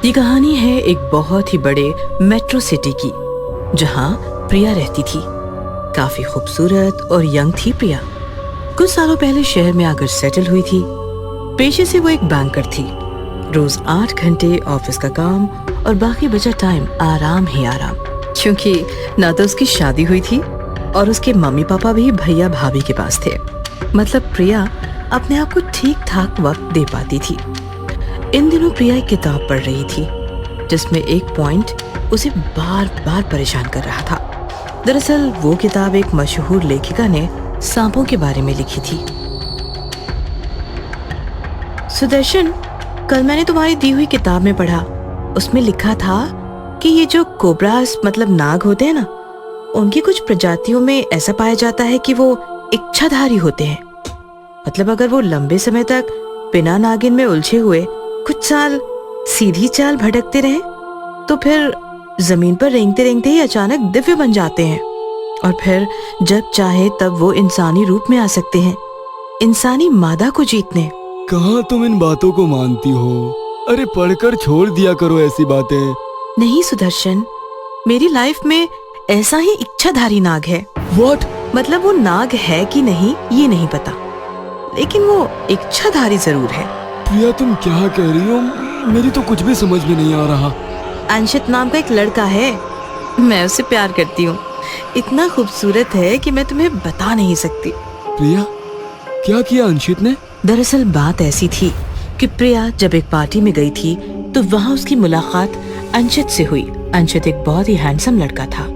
ये कहानी है एक बहुत ही बड़े मेट्रो सिटी की, जहाँ प्रिया रहती थी। काफी खूबसूरत और यंग थी प्रिया। कुछ सालों पहले शहर में आकर सेटल हुई थी। पेशे से वो एक बैंकर थी। रोज 8 घंटे ऑफिस का काम और बाकी बचा टाइम आराम ही आराम, क्योंकि ना तो उसकी शादी हुई थी और उसके मम्मी पापा भी भैया भाभी के पास थे। मतलब प्रिया अपने आप को ठीक ठाक वक्त दे पाती थी। इन दिनों प्रिया एक किताब पढ़ रही थी, जिसमें एक पॉइंट उसे बार बार परेशान कर रहा था। दरअसल वो किताब एक मशहूर लेखिका ने सांपों के बारे में लिखी थी। सुदर्शन, कल मैंने तुम्हारी दी हुई किताब में पढ़ा, उसमें लिखा था कि ये जो कोबरास मतलब नाग होते हैं ना, उनकी कुछ प्रजातियों में ऐसा पाया जाता है कि वो इच्छाधारी होते हैं। मतलब अगर वो लंबे समय तक बिना नागिन में उलझे हुए कुछ साल सीधी चाल भटकते रहे, तो फिर जमीन पर रेंगते रेंगते ही अचानक दिव्य बन जाते हैं और फिर जब चाहे तब वो इंसानी रूप में आ सकते हैं, इंसानी मादा को जीतने। कहाँ तुम इन बातों को मानती हो? अरे पढ़कर छोड़ दिया करो ऐसी बातें। नहीं सुदर्शन, मेरी लाइफ में ऐसा ही इच्छाधारी नाग है। What? मतलब वो नाग है कि नहीं ये नहीं पता, लेकिन वो इच्छाधारी जरूर है। प्रिया तुम क्या कह रही हो? मेरी तो कुछ भी समझ में नहीं आ रहा। अंशित नाम का एक लड़का है, मैं उससे प्यार करती हूँ। इतना खूबसूरत है कि मैं तुम्हें बता नहीं सकती। प्रिया, क्या किया अंशित ने? दरअसल बात ऐसी थी कि प्रिया जब एक पार्टी में गई थी तो वहाँ उसकी मुलाकात अंशित से हुई। अंशित एक बहुत ही हैंडसम लड़का था,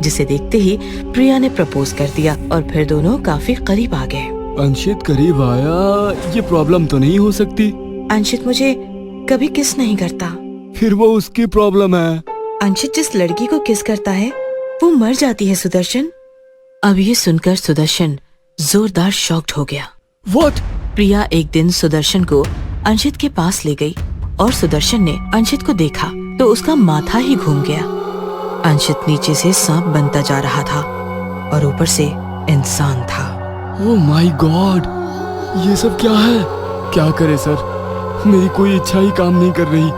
जिसे देखते ही प्रिया ने प्रपोज कर दिया और फिर दोनों काफी करीब आ गए। अंशित करीब आया, ये प्रॉब्लम तो नहीं हो सकती? अंशित मुझे कभी किस नहीं करता। फिर वो उसकी प्रॉब्लम है। अंशित जिस लड़की को किस करता है वो मर जाती है सुदर्शन। अब ये सुनकर सुदर्शन जोरदार शॉक्ड हो गया। What? प्रिया एक दिन सुदर्शन को अंशित के पास ले गई और सुदर्शन ने अंशित को देखा तो उसका माथा ही घूम गया। अंशित नीचे से सांप बनता जा रहा था और ऊपर से इंसान था। ओह माय गॉड, ये सब क्या है? क्या करे सर, मेरी कोई इच्छा ही काम नहीं कर रही।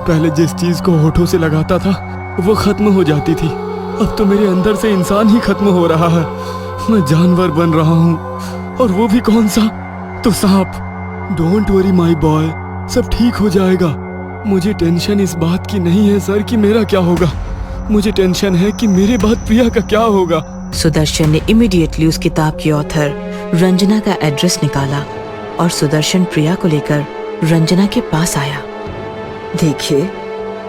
पहले जिस चीज को होठों से लगाता था वो खत्म हो जाती थी, अब तो मेरे अंदर से इंसान ही खत्म हो रहा है। मैं जानवर बन रहा हूँ, और वो भी कौन सा? तो सांप। डोंट वरी माय बॉय, सब ठीक हो जाएगा। मुझे टेंशन इस बात की नहीं है सर कि मेरा क्या होगा, मुझे टेंशन है कि मेरे बाद प्रिया का क्या होगा। सुदर्शन ने इमीडिएटली उस किताब की ऑथर रंजना का एड्रेस निकाला और सुदर्शन प्रिया को लेकर रंजना के पास आया। देखिए,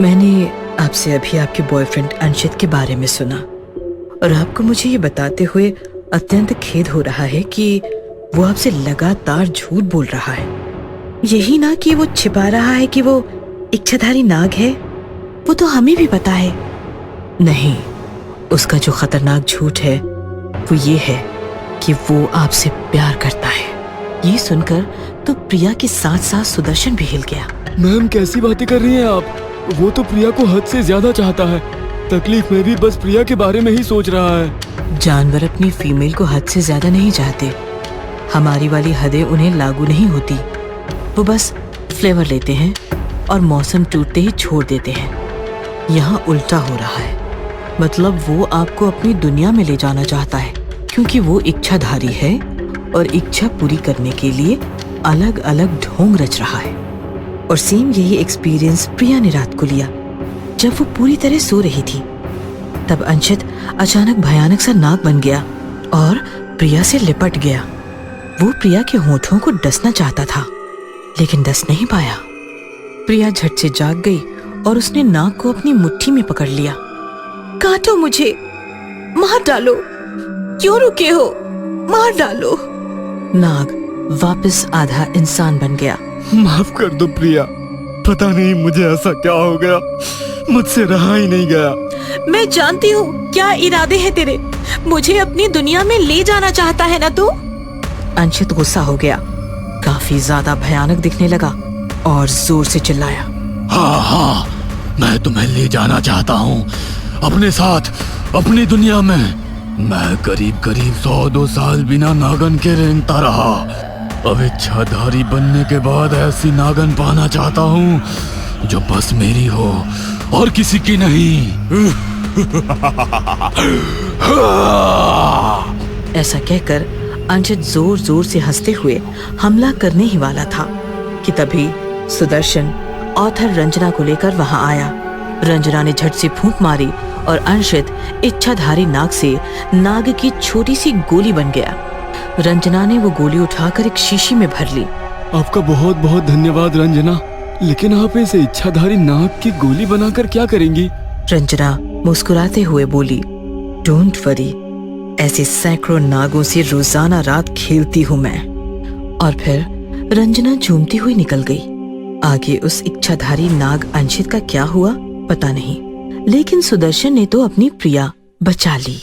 मैंने आपसे अभी आपके बॉयफ्रेंड अंशित के बारे में सुना और आपको मुझे ये बताते हुए अत्यंत खेद हो रहा है कि वो आपसे लगातार झूठ बोल रहा है। यही ना कि वो छिपा रहा है कि वो इच्छाधारी नाग है, वो तो हमें भी पता है। नहीं, उसका जो खतरनाक झूठ है वो ये है कि वो आपसे प्यार करता है। ये सुनकर तो प्रिया के साथ साथ सुदर्शन भी हिल गया। मैम कैसी बातें कर रही हैं आप? वो तो प्रिया को हद से ज्यादा चाहता है। तकलीफ में भी बस प्रिया के बारे में ही सोच रहा है। जानवर अपनी फीमेल को हद से ज्यादा नहीं चाहते। हमारी वाली हदें उन्हें लागू नहीं होती। वो बस फ्लेवर लेते हैं और मौसम टूटते ही छोड़ देते हैं। यहाँ उल्टा हो रहा है। मतलब वो आपको अपनी दुनिया में ले जाना चाहता है, क्योंकि वो इच्छाधारी है और इच्छा पूरी करने के लिए अलग अलग ढोंग रच रहा है। और सेम यही एक्सपीरियंस प्रिया ने रात को लिया। जब वो पूरी तरह सो रही थी तब अंशित अचानक भयानक सा नाग बन गया और प्रिया से लिपट गया। वो प्रिया के होठों को डसना चाहता था, लेकिन डस नहीं पाया। प्रिया झट से जाग गई और उसने नाग को अपनी मुट्ठी में पकड़ लिया। काटो मुझे, मार डालो, क्यों रुके हो, मार डालो। नाग वापस आधा इंसान बन गया। माफ कर दो प्रिया, पता नहीं मुझे ऐसा क्या हो गया, मुझसे रहा ही नहीं गया। मैं जानती हूँ क्या इरादे हैं तेरे, मुझे अपनी दुनिया में ले जाना चाहता है ना तू। अंशित गुस्सा हो गया, काफी ज्यादा भयानक दिखने लगा और जोर से चिल्लाया। हाँ हाँ, मैं तुम्हें ले जाना चाहता हूँ अपने साथ, अपनी दुनिया में। मैं करीब करीब 100-2 साल बिना नागन के रेंगता रहा। अब इच्छाधारी बनने के बाद ऐसी नागन पाना चाहता हूँ जो बस मेरी हो और किसी की नहीं। ऐसा कहकर अंशित जोर जोर से हंसते हुए हमला करने ही वाला था कि तभी सुदर्शन ऑथर रंजना को लेकर वहां आया। रंजना ने झट से फूंक मारी और अंशित इच्छाधारी नाग से नाग की छोटी सी गोली बन गया। रंजना ने वो गोली उठाकर एक शीशी में भर ली। आपका बहुत बहुत धन्यवाद रंजना, लेकिन आप इसे इच्छाधारी नाग की गोली बनाकर क्या करेंगी? रंजना मुस्कुराते हुए बोली, डोंट वरी, ऐसे सैकड़ों नागों से रोजाना रात खेलती हूँ मैं। और फिर रंजना झूमती हुई निकल गई। आगे उस इच्छाधारी नाग अंशित का क्या हुआ पता नहीं, लेकिन सुदर्शन ने तो अपनी प्रिया बचा ली।